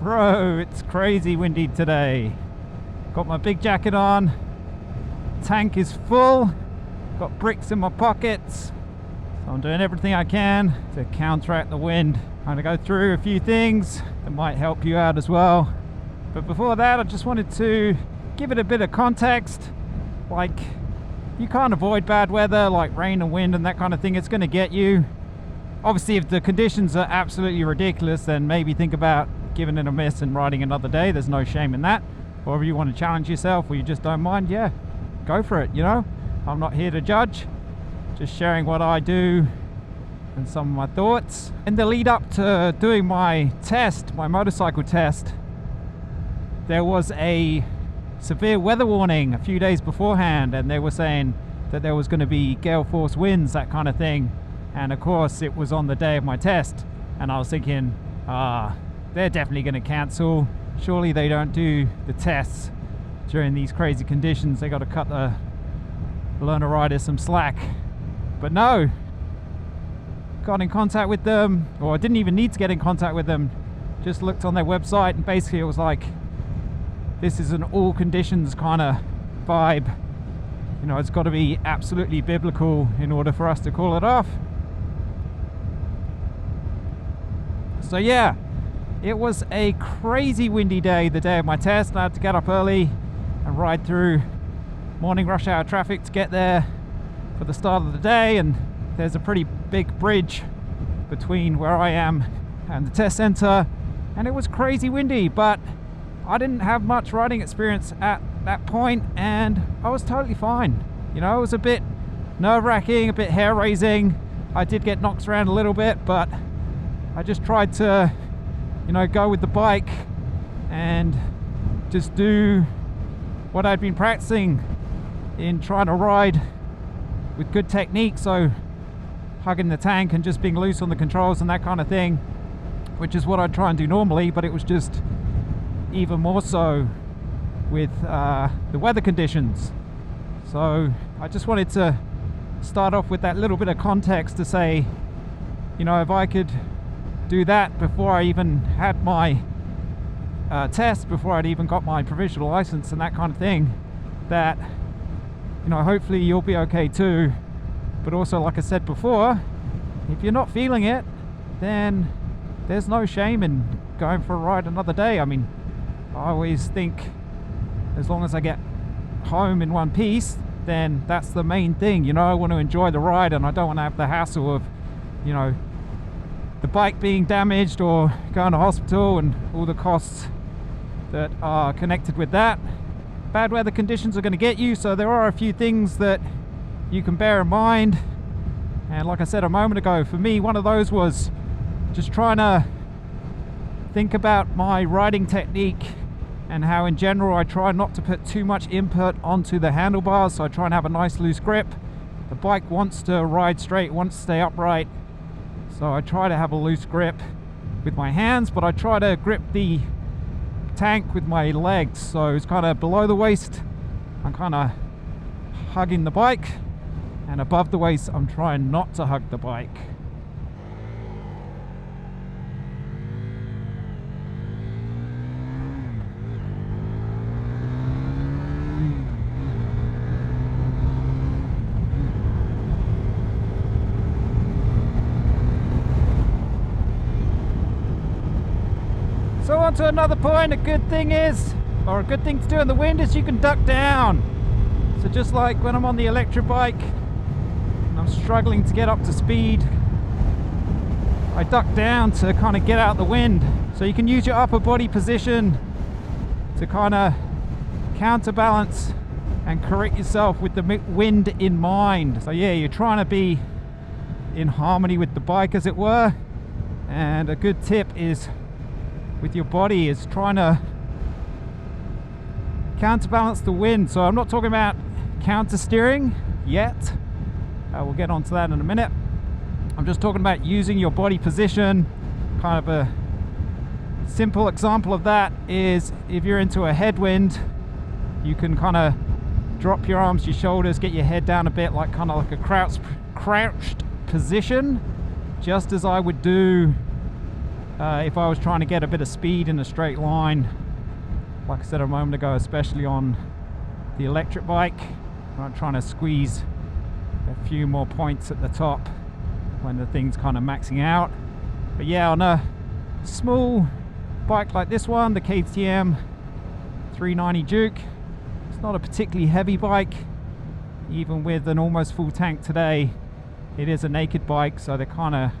Bro, it's crazy windy today. Got my big jacket on, tank is full, got bricks in my pockets, so I'm doing everything I can to counteract the wind. I'm going to go through a few things that might help you out as well. But before that, I just wanted to give it a bit of context. Like, you can't avoid bad weather like rain and wind and that kind of thing. It's going to get you. Obviously, if the conditions are absolutely ridiculous, then maybe think about giving it a miss and riding another day. There's no shame in that. Or if you want to challenge yourself or you just don't mind, yeah, go for it, you know. I'm not here to judge, just sharing what I do and some of my thoughts. In the lead up to doing my test, my motorcycle test, there was a severe weather warning a few days beforehand, and they were saying that there was going to be gale force winds, that kind of thing. And of course it was on the day of my test, and I was thinking, they're definitely going to cancel. Surely they don't do the tests during these crazy conditions. They got to cut the learner riders some slack. But no, got in contact with them, or I didn't even need to get in contact with them, just looked on their website, and basically it was like, this is an all conditions kind of vibe. You know, it's got to be absolutely biblical in order for us to call it off. So yeah, it was a crazy windy day, the day of my test. I had to get up early and ride through morning rush hour traffic to get there for the start of the day, and there's a pretty big bridge between where I am and the test center, and it was crazy windy, but I didn't have much riding experience at that point, and I was totally fine. You know, it was a bit nerve-wracking, a bit hair-raising. I did get knocked around a little bit, but I just tried to, you know, go with the bike and just do what I'd been practicing in trying to ride with good technique. So hugging the tank and just being loose on the controls and that kind of thing, which is what I try and do normally, but it was just even more so with the weather conditions. So I just wanted to start off with that little bit of context to say, you know, if I could do that before I even had my test, before I'd even got my provisional license and that kind of thing, that, you know, hopefully you'll be okay too. But also, like I said before, if you're not feeling it, then there's no shame in going for a ride another day. I mean, I always think as long as I get home in one piece, then that's the main thing. You know, I want to enjoy the ride, and I don't want to have the hassle of, you know, the bike being damaged or going to hospital and all the costs that are connected with that. Bad weather conditions are going to get you, so there are a few things that you can bear in mind. And like I said a moment ago, for me, one of those was just trying to think about my riding technique and how in general I try not to put too much input onto the handlebars, so I try and have a nice loose grip. The bike wants to ride straight, wants to stay upright, so I try to have a loose grip with my hands, but I try to grip the tank with my legs, so it's kind of below the waist I'm kind of hugging the bike, and above the waist I'm trying not to hug the bike. So on to another point. A good thing is, or a good thing to do in the wind, is you can duck down. So just like when I'm on the electric bike and I'm struggling to get up to speed, I duck down to kind of get out the wind. So you can use your upper body position to kind of counterbalance and correct yourself with the wind in mind. So yeah, you're trying to be in harmony with the bike, as it were. And a good tip is with your body is trying to counterbalance the wind. So I'm not talking about counter steering yet, we'll get onto that in a minute. I'm just talking about using your body position. Kind of a simple example of that is if you're into a headwind, you can kind of drop your arms, your shoulders, get your head down a bit, like kind of like a crouched position, just as I would do if I was trying to get a bit of speed in a straight line, like I said a moment ago, especially on the electric bike, I'm trying to squeeze a few more points at the top when the thing's kind of maxing out. But yeah, on a small bike like this one, the KTM 390 Duke, it's not a particularly heavy bike. Even with an almost full tank today, it is a naked bike, so they're kind of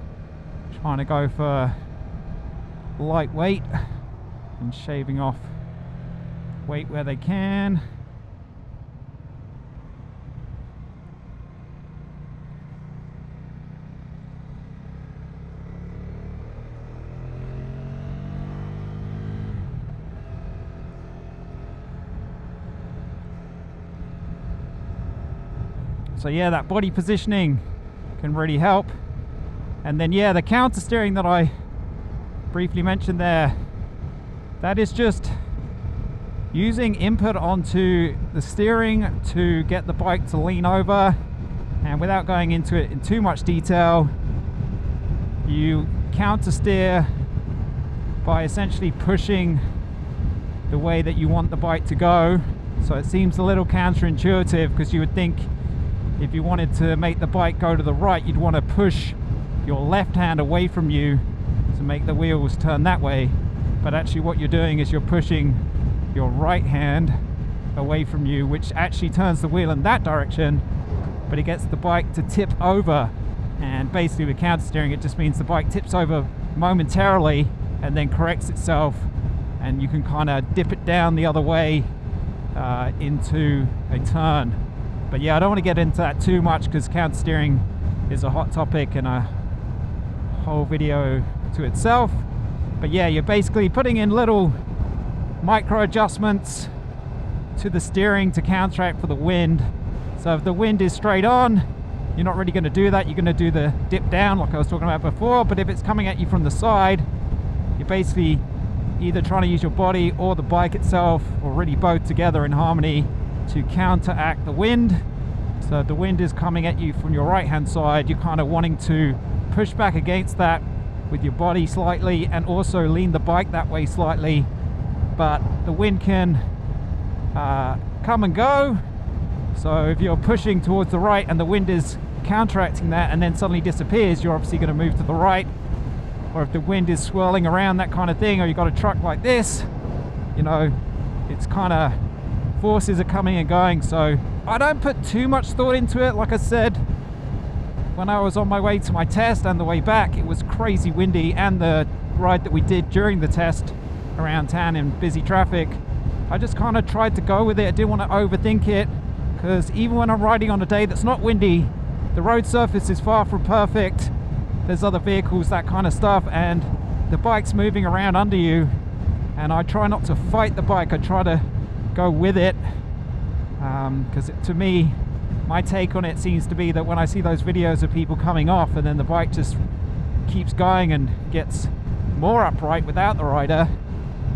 trying to go for lightweight and shaving off weight where they can. So yeah, that body positioning can really help. And then yeah, the counter steering that I briefly mentioned there, that is just using input onto the steering to get the bike to lean over. And without going into it in too much detail, you counter steer by essentially pushing the way that you want the bike to go. So it seems a little counterintuitive, because you would think if you wanted to make the bike go to the right, you'd want to push your left hand away from you to make the wheels turn that way. But actually what you're doing is you're pushing your right hand away from you, which actually turns the wheel in that direction, but it gets the bike to tip over. And basically with counter steering, it just means the bike tips over momentarily and then corrects itself, and you can kind of dip it down the other way into a turn. But yeah, I don't want to get into that too much, because counter steering is a hot topic and a whole video to itself. But yeah, you're basically putting in little micro adjustments to the steering to counteract for the wind. So if the wind is straight on, you're not really going to do that. You're going to do the dip down like I was talking about before. But if it's coming at you from the side, you're basically either trying to use your body or the bike itself, or really both together in harmony, to counteract the wind. So if the wind is coming at you from your right hand side, you're kind of wanting to push back against that with your body slightly, and also lean the bike that way slightly. But the wind can come and go. So if you're pushing towards the right and the wind is counteracting that and then suddenly disappears, you're obviously going to move to the right. Or if the wind is swirling around, that kind of thing, or you've got a truck like this, you know, it's kind of forces are coming and going. So I don't put too much thought into it. Like I said, when I was on my way to my test and the way back, it was crazy windy, and the ride that we did during the test around town in busy traffic, I just kind of tried to go with it. I didn't want to overthink it, because even when I'm riding on a day that's not windy, the road surface is far from perfect. There's other vehicles, that kind of stuff, and the bike's moving around under you, and I try not to fight the bike. I try to go with it, because to me, my take on it seems to be that when I see those videos of people coming off and then the bike just keeps going and gets more upright without the rider,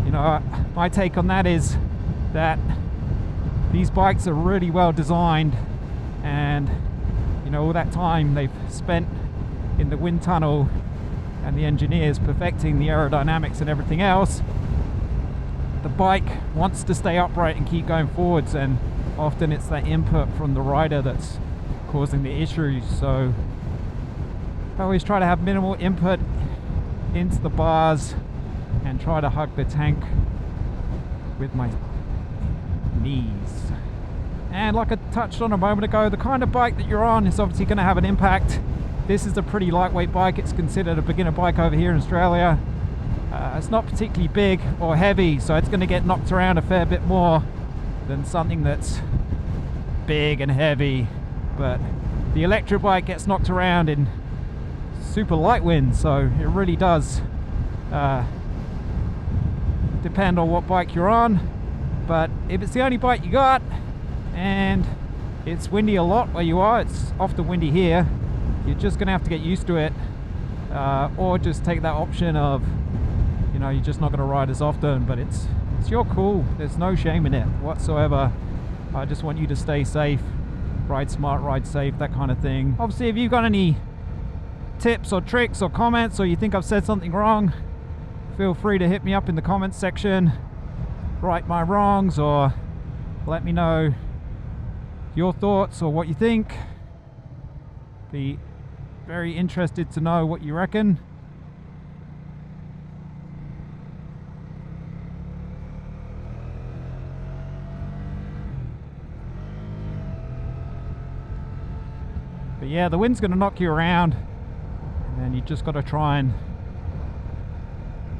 you know, my take on that is that these bikes are really well designed, and you know, all that time they've spent in the wind tunnel and the engineers perfecting the aerodynamics and everything else, the bike wants to stay upright and keep going forwards, and often it's that input from the rider that's causing the issues. So I always try to have minimal input into the bars and try to hug the tank with my knees. And like I touched on a moment ago, the kind of bike that you're on is obviously going to have an impact. This is a pretty lightweight bike. It's considered a beginner bike over here in Australia. It's not particularly big or heavy, so it's going to get knocked around a fair bit more than something that's big and heavy. But the electric bike gets knocked around in super light winds, so it really does depend on what bike you're on. But if it's the only bike you got and it's windy a lot where you are, it's often windy here, you're just going to have to get used to it, or just take that option of, you know, you're just not going to ride as often. But it's your call. There's no shame in it whatsoever. I just want you to stay safe, ride smart, ride safe, that kind of thing. Obviously, if you've got any tips or tricks or comments, or you think I've said something wrong, feel free to hit me up in the comments section, right my wrongs, or let me know your thoughts or what you think. Be very interested to know what you reckon. But yeah, the wind's going to knock you around, and you just got to try and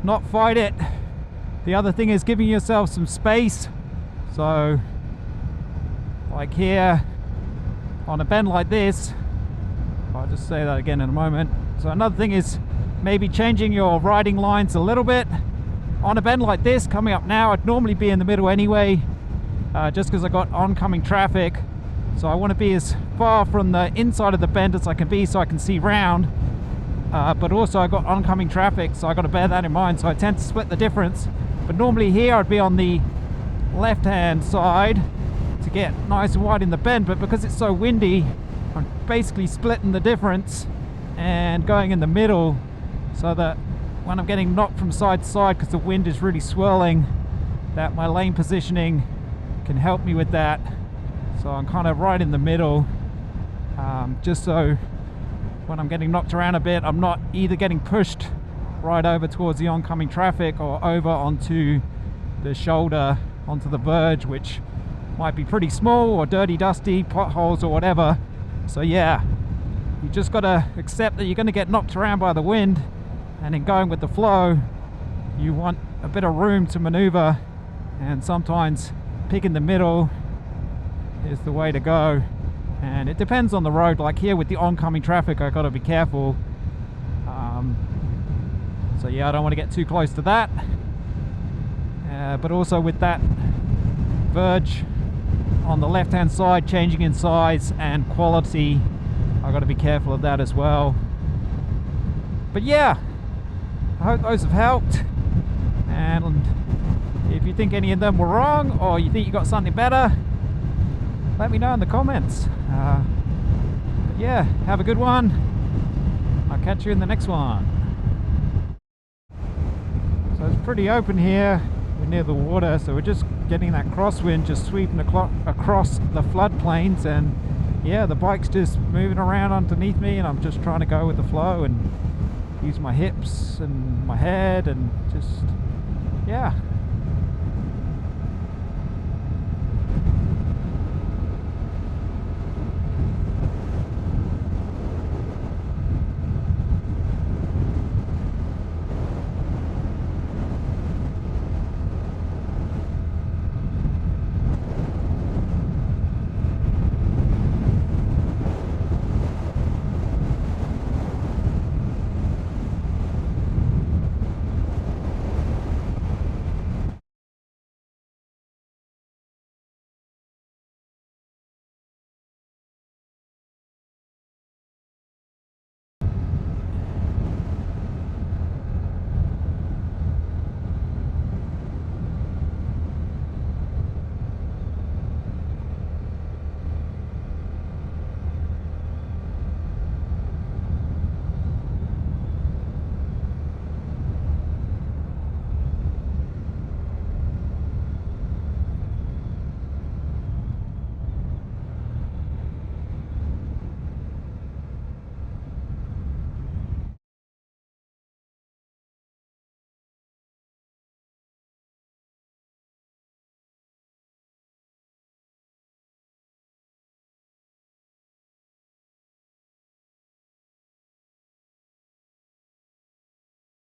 not fight it. The other thing is giving yourself some space. So like here on a bend like this, I'll just say that again in a moment. So another thing is maybe changing your riding lines a little bit. On a bend like this coming up now, I'd normally be in the middle anyway, just because I got oncoming traffic. So I want to be as far from the inside of the bend as I can be so I can see round, but also I got oncoming traffic, so I got to bear that in mind. So I tend to split the difference, but normally here I'd be on the left hand side to get nice and wide in the bend, but because it's so windy, I'm basically splitting the difference and going in the middle, so that when I'm getting knocked from side to side because the wind is really swirling, that my lane positioning can help me with that. So I'm kind of right in the middle, just so when I'm getting knocked around a bit, I'm not either getting pushed right over towards the oncoming traffic or over onto the shoulder, onto the verge, which might be pretty small or dirty, dusty, potholes or whatever. So yeah, you just got to accept that you're going to get knocked around by the wind, and in going with the flow, you want a bit of room to maneuver, and sometimes picking the middle is the way to go. And it depends on the road. Like here with the oncoming traffic, I got to be careful. So yeah, I don't want to get too close to that. But also with that verge on the left hand side changing in size and quality, I got to be careful of that as well. But yeah, I hope those have helped, and if you think any of them were wrong or you think you got something better, let me know in the comments. But yeah, have a good one. I'll catch you in the next one. So it's pretty open here. We're near the water, so we're just getting that crosswind just sweeping across the floodplains, and yeah, the bike's just moving around underneath me, and I'm just trying to go with the flow and use my hips and my head and just, yeah,